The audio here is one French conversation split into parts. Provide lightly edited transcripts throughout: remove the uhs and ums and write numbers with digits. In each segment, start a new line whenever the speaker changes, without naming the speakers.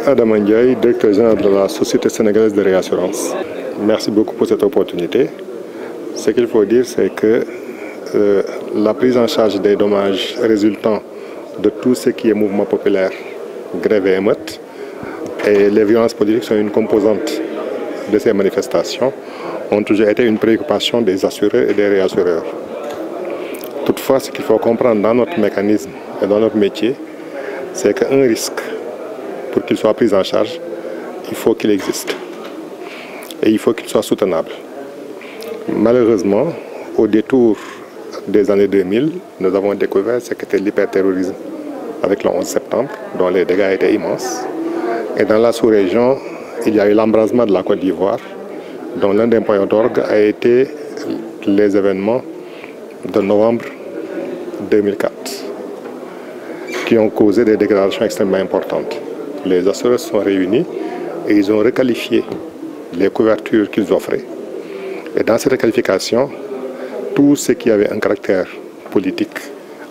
Adam Ndiaye, directeur général de la Société sénégalaise de réassurance. Merci beaucoup pour cette opportunité. Ce qu'il faut dire, c'est que la prise en charge des dommages résultant de tout ce qui est mouvement populaire, grève et émeute, et les violences politiques sont une composante de ces manifestations, ont toujours été une préoccupation des assureurs et des réassureurs. Toutefois, ce qu'il faut comprendre dans notre mécanisme et dans notre métier, c'est qu'un risque, pour qu'il soit pris en charge, il faut qu'il existe. Et il faut qu'il soit soutenable. Malheureusement, au détour des années 2000, nous avons découvert ce qu'était l'hyperterrorisme avec le 11 septembre, dont les dégâts étaient immenses. Et dans la sous-région, il y a eu l'embrasement de la Côte d'Ivoire, dont l'un des points d'orgue a été les événements de novembre 2004, qui ont causé des dégradations extrêmement importantes. Les assureurs se sont réunis et ils ont requalifié les couvertures qu'ils offraient. Et dans cette requalification, tout ce qui avait un caractère politique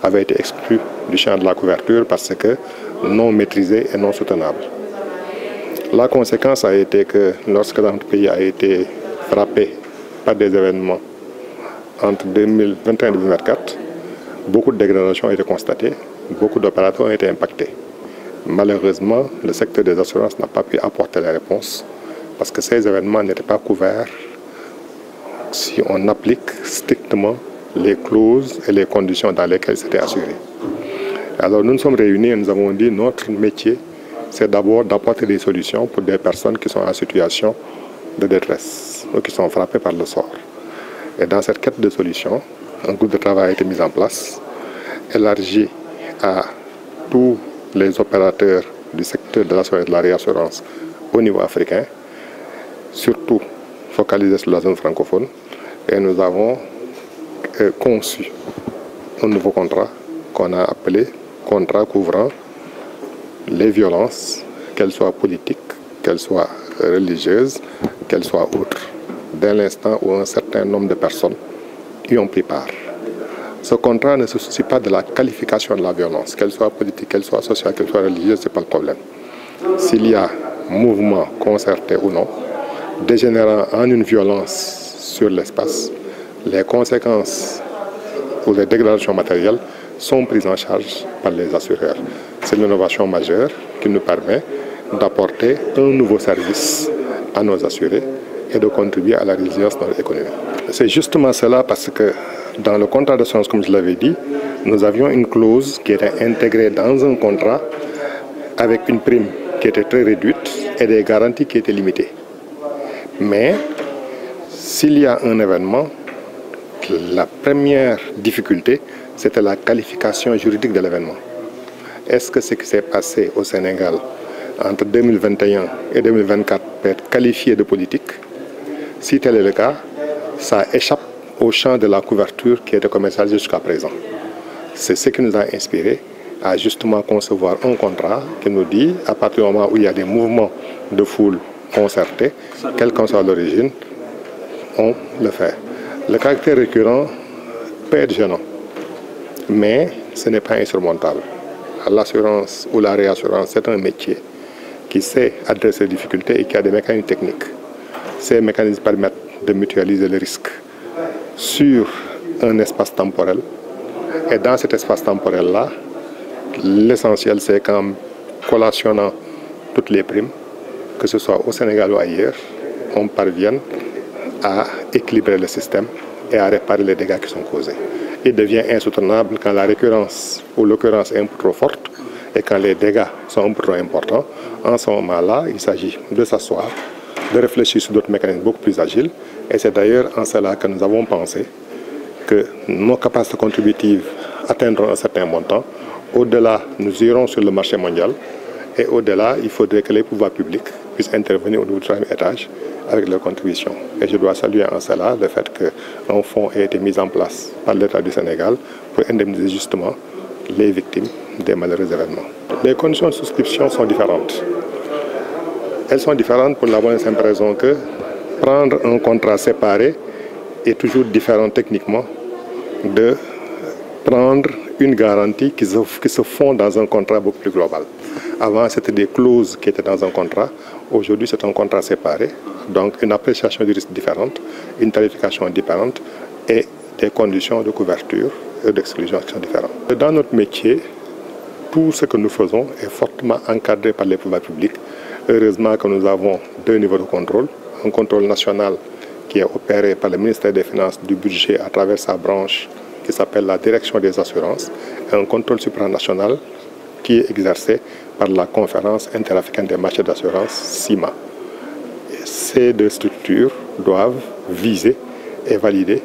avait été exclu du champ de la couverture parce que non maîtrisé et non soutenable. La conséquence a été que lorsque notre pays a été frappé par des événements entre 2021 et 2024, beaucoup de dégradations ont été constatées, beaucoup d'opérateurs ont été impactés. Malheureusement, le secteur des assurances n'a pas pu apporter la réponse parce que ces événements n'étaient pas couverts si on applique strictement les clauses et les conditions dans lesquelles c'était assuré. Alors nous nous sommes réunis et nous avons dit notre métier, c'est d'abord d'apporter des solutions pour des personnes qui sont en situation de détresse ou qui sont frappées par le sort. Et dans cette quête de solutions, un groupe de travail a été mis en place, élargi à tous les opérateurs du secteur de l'assurance et de la réassurance au niveau africain, surtout focalisé sur la zone francophone. Et nous avons conçu un nouveau contrat qu'on a appelé contrat couvrant les violences, qu'elles soient politiques, qu'elles soient religieuses, qu'elles soient autres, dès l'instant où un certain nombre de personnes y ont pris part. Ce contrat ne se soucie pas de la qualification de la violence, qu'elle soit politique, qu'elle soit sociale, qu'elle soit religieuse, ce n'est pas le problème. S'il y a mouvement concerté ou non, dégénérant en une violence sur l'espace, les conséquences ou les dégradations matérielles sont prises en charge par les assureurs. C'est l'innovation majeure qui nous permet d'apporter un nouveau service à nos assurés et de contribuer à la résilience de notre économie. C'est justement cela parce que dans le contrat d'assurance, comme je l'avais dit, nous avions une clause qui était intégrée dans un contrat avec une prime qui était très réduite et des garanties qui étaient limitées. Mais s'il y a un événement, la première difficulté, c'était la qualification juridique de l'événement. Est-ce que ce qui s'est passé au Sénégal entre 2021 et 2024 peut être qualifié de politique? Si tel est le cas, ça échappe au champ de la couverture qui était commercialisée jusqu'à présent. C'est ce qui nous a inspiré à justement concevoir un contrat qui nous dit, à partir du moment où il y a des mouvements de foule concertés, quelle qu'en soit l'origine, on le fait. Le caractère récurrent peut être gênant, mais ce n'est pas insurmontable. L'assurance ou la réassurance, c'est un métier qui sait adresser les difficultés et qui a des mécanismes techniques. Ces mécanismes permettent de mutualiser les risques sur un espace temporel. Et dans cet espace temporel-là, l'essentiel, c'est qu'en collationnant toutes les primes, que ce soit au Sénégal ou ailleurs, on parvienne à équilibrer le système et à réparer les dégâts qui sont causés. Il devient insoutenable quand la récurrence ou l'occurrence est un peu trop forte et quand les dégâts sont un peu trop importants. En ce moment-là, il s'agit de s'asseoir, de réfléchir sur d'autres mécanismes beaucoup plus agiles. Et c'est d'ailleurs en cela que nous avons pensé que nos capacités contributives atteindront un certain montant. Au-delà, nous irons sur le marché mondial. Et au-delà, il faudrait que les pouvoirs publics puissent intervenir au niveau du troisième étage avec leurs contributions. Et je dois saluer en cela le fait qu'un fonds ait été mis en place par l'État du Sénégal pour indemniser justement les victimes des malheureux événements. Les conditions de souscription sont différentes. Elles sont différentes pour la bonne et simple raison que prendre un contrat séparé est toujours différent techniquement de prendre une garantie qui se fond dans un contrat beaucoup plus global. Avant, c'était des clauses qui étaient dans un contrat. Aujourd'hui, c'est un contrat séparé. Donc, une appréciation du risque différente, une tarification différente et des conditions de couverture et d'exclusion qui sont différentes. Dans notre métier, tout ce que nous faisons est fortement encadré par les pouvoirs publics. Heureusement que nous avons deux niveaux de contrôle. Un contrôle national qui est opéré par le ministère des Finances du budget à travers sa branche qui s'appelle la direction des assurances, et un contrôle supranational qui est exercé par la conférence interafricaine des marchés d'assurance, CIMA. Ces deux structures doivent viser et valider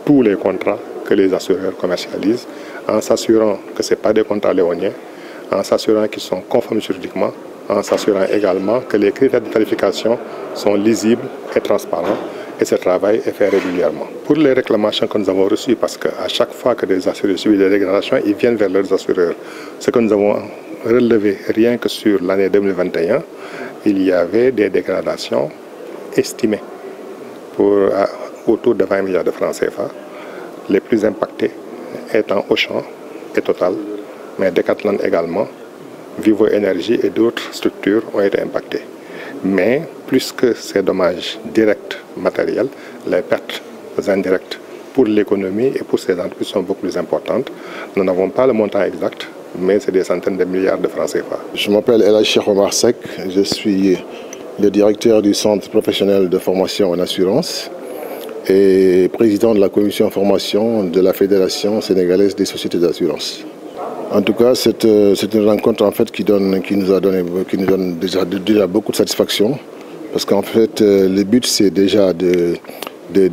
tous les contrats que les assureurs commercialisent en s'assurant que ce n'est pas des contrats léoniens, en s'assurant qu'ils sont conformes juridiquement, en s'assurant également que les critères de tarification sont lisibles et transparents. Et ce travail est fait régulièrement. Pour les réclamations que nous avons reçues, parce qu'à chaque fois que des assureurs subissent des dégradations, ils viennent vers leurs assureurs. Ce que nous avons relevé, rien que sur l'année 2021, il y avait des dégradations estimées pour autour de 20 milliards de francs CFA, les plus impactés étant Auchan et Total, mais Decathlon également, Vivo Énergie et d'autres structures ont été impactées. Mais plus que ces dommages directs matériels, les pertes indirectes pour l'économie et pour ces entreprises sont beaucoup plus importantes. Nous n'avons pas le montant exact, mais c'est des centaines de milliards de francs CFA.
Je m'appelle El Hadj Cheikh Omar Seck, je suis le directeur du Centre professionnel de formation en assurance et président de la commission formation de la Fédération sénégalaise des sociétés d'assurance. En tout cas, c'est une rencontre en fait qui nous donne déjà beaucoup de satisfaction, parce qu'en fait le but c'est déjà de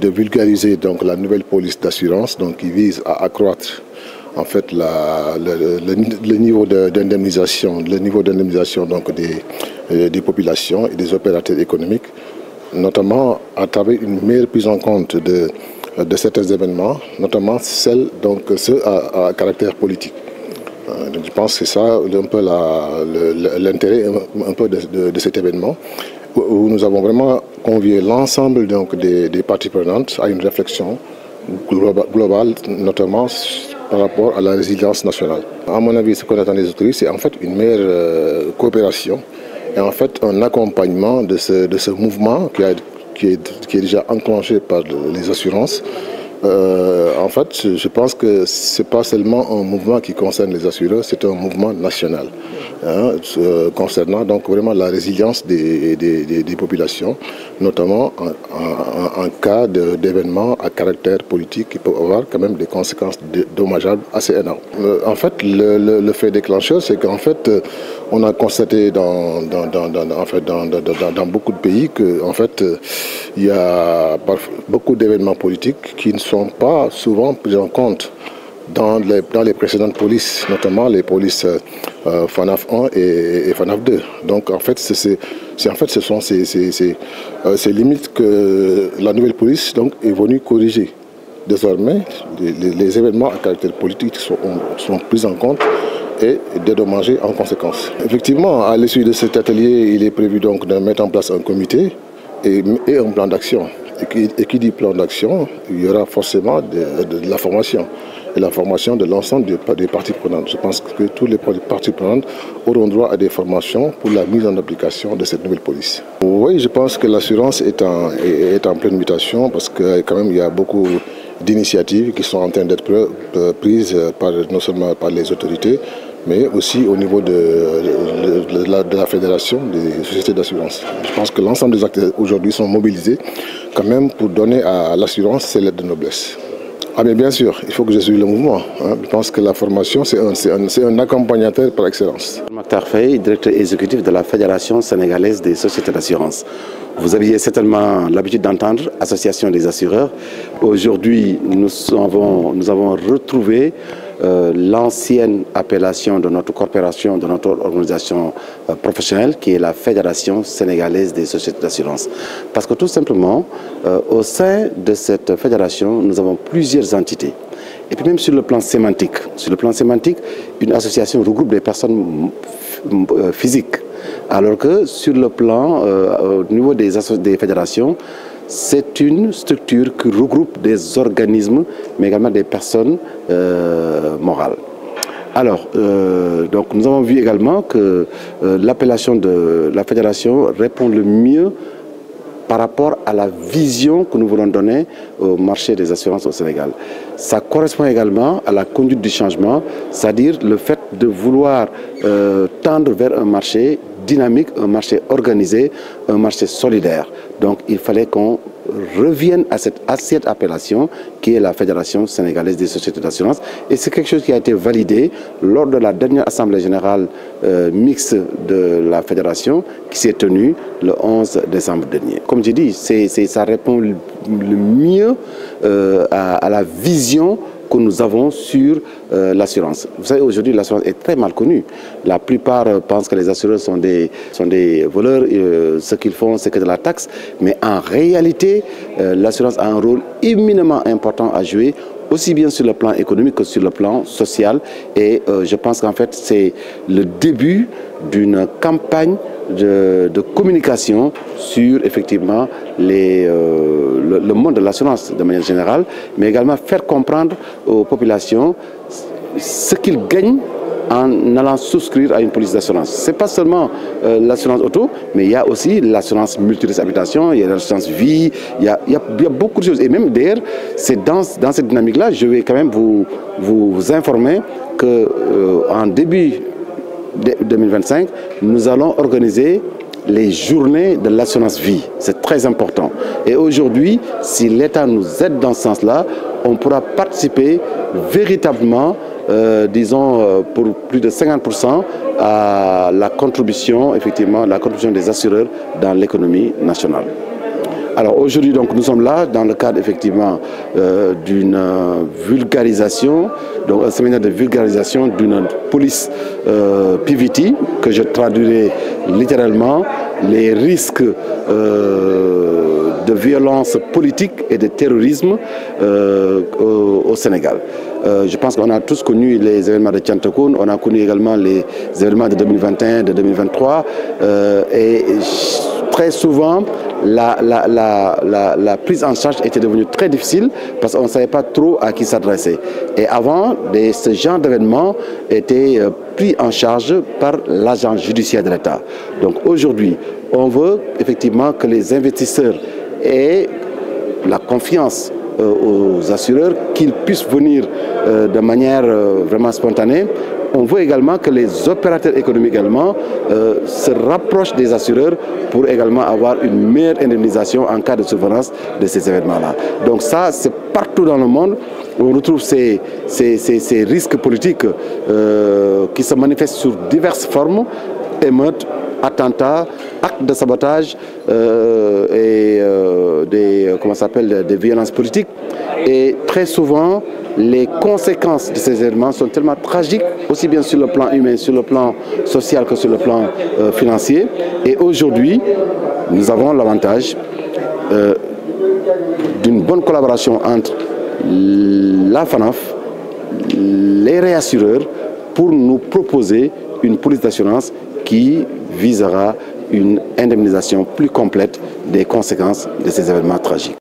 vulgariser donc la nouvelle police d'assurance, donc qui vise à accroître en fait le niveau d'indemnisation, donc des populations et des opérateurs économiques, notamment à travers une meilleure prise en compte de certains événements, notamment ceux à caractère politique. Je pense que c'est ça un peu l'intérêt un peu de cet événement, où nous avons vraiment convié l'ensemble des parties prenantes à une réflexion globale, notamment par rapport à la résilience nationale. À mon avis, ce qu'on attend des autorités, c'est en fait une meilleure coopération et en fait un accompagnement de ce mouvement qui est déjà enclenché par les assurances. En fait, je pense que ce n'est pas seulement un mouvement qui concerne les assureurs, c'est un mouvement national concernant donc vraiment la résilience des populations, notamment en cas d'événements à caractère politique qui peuvent avoir quand même des conséquences dommageables assez énormes. En fait, le fait déclencheur, c'est qu'en fait, on a constaté dans beaucoup de pays que en fait, il y a beaucoup d'événements politiques qui ne sont pas souvent pris en compte dans les précédentes polices, notamment les polices FANAF 1 et FANAF 2. Donc en fait, ce sont ces limites que la nouvelle police donc, est venue corriger. Désormais, les événements à caractère politique sont pris en compte et dédommagés en conséquence. Effectivement, à l'issue de cet atelier, il est prévu donc de mettre en place un comité et un plan d'action. Et qui dit plan d'action, il y aura forcément de la formation. Et la formation de l'ensemble des parties prenantes. Je pense que tous les parties prenantes auront droit à des formations pour la mise en application de cette nouvelle police. Oui, je pense que l'assurance est en pleine mutation, parce que quand même il y a beaucoup d'initiatives qui sont en train d'être prises non seulement par les autorités, mais aussi au niveau de la Fédération des sociétés d'assurance. Je pense que l'ensemble des acteurs aujourd'hui sont mobilisés quand même pour donner à l'assurance ses lettres de noblesse. Ah mais bien sûr, il faut que je suive le mouvement. Je pense que la formation, c'est un accompagnateur par excellence.
Mokhtar Faye, directeur exécutif de la Fédération sénégalaise des sociétés d'assurance. Vous aviez certainement l'habitude d'entendre Association des assureurs. Aujourd'hui, nous avons retrouvé l'ancienne appellation de notre corporation, de notre organisation professionnelle, qui est la Fédération sénégalaise des sociétés d'assurance. Parce que tout simplement, au sein de cette fédération, nous avons plusieurs entités. Et puis même sur le plan sémantique, une association regroupe des personnes physiques. Alors que sur le plan, au niveau des fédérations, c'est une structure qui regroupe des organismes, mais également des personnes morales. Alors, donc nous avons vu également que l'appellation de la fédération répond le mieux par rapport à la vision que nous voulons donner au marché des assurances au Sénégal. Ça correspond également à la conduite du changement, c'est-à-dire le fait de vouloir tendre vers un marché dynamique, un marché organisé, un marché solidaire. Donc il fallait qu'on revienne à cette appellation qui est la Fédération sénégalaise des sociétés d'assurance. Et c'est quelque chose qui a été validé lors de la dernière Assemblée générale mixte de la Fédération qui s'est tenue le 11 décembre dernier. Comme je dis, ça répond le mieux à la vision que nous avons sur l'assurance. Vous savez, aujourd'hui, l'assurance est très mal connue. La plupart pensent que les assureurs sont des voleurs. Ce qu'ils font, c'est que de la taxe. Mais en réalité, l'assurance a un rôle éminemment important à jouer, aussi bien sur le plan économique que sur le plan social. Et je pense qu'en fait, c'est le début d'une campagne de communication sur effectivement le monde de l'assurance de manière générale, mais également faire comprendre aux populations ce qu'ils gagnent en allant souscrire à une police d'assurance. Ce n'est pas seulement l'assurance auto, mais il y a aussi l'assurance multirisque habitation, il y a l'assurance vie, il y a beaucoup de choses. Et même d'ailleurs, c'est dans cette dynamique-là, je vais quand même vous informer qu'en début 2025, nous allons organiser les journées de l'assurance vie. C'est très important. Et aujourd'hui, si l'État nous aide dans ce sens-là, on pourra participer véritablement, disons, pour plus de 50% à la contribution, effectivement, la contribution des assureurs dans l'économie nationale. Alors aujourd'hui, donc, nous sommes là dans le cadre effectivement d'une vulgarisation, donc un séminaire de vulgarisation d'une police PVT, que je traduirai littéralement, les risques de violence politique et de terrorisme au Sénégal. Je pense qu'on a tous connu les événements de Tiantakoun, on a connu également les événements de 2021, de 2023, et très souvent, la prise en charge était devenue très difficile parce qu'on ne savait pas trop à qui s'adresser. Et avant, ce genre d'événements était pris en charge par l'agent judiciaire de l'État. Donc aujourd'hui, on veut effectivement que les investisseurs aient la confiance aux assureurs, qu'ils puissent venir de manière vraiment spontanée. On veut également que les opérateurs économiques également se rapprochent des assureurs pour également avoir une meilleure indemnisation en cas de survenance de ces événements-là. Donc ça, c'est partout dans le monde où on retrouve ces risques politiques qui se manifestent sous diverses formes, émeutes, attentats, actes de sabotage et des violences politiques. Et très souvent, les conséquences de ces événements sont tellement tragiques, aussi bien sur le plan humain, sur le plan social que sur le plan financier. Et aujourd'hui, nous avons l'avantage d'une bonne collaboration entre la FANAF, les réassureurs, pour nous proposer une police d'assurance qui visera une indemnisation plus complète des conséquences de ces événements tragiques.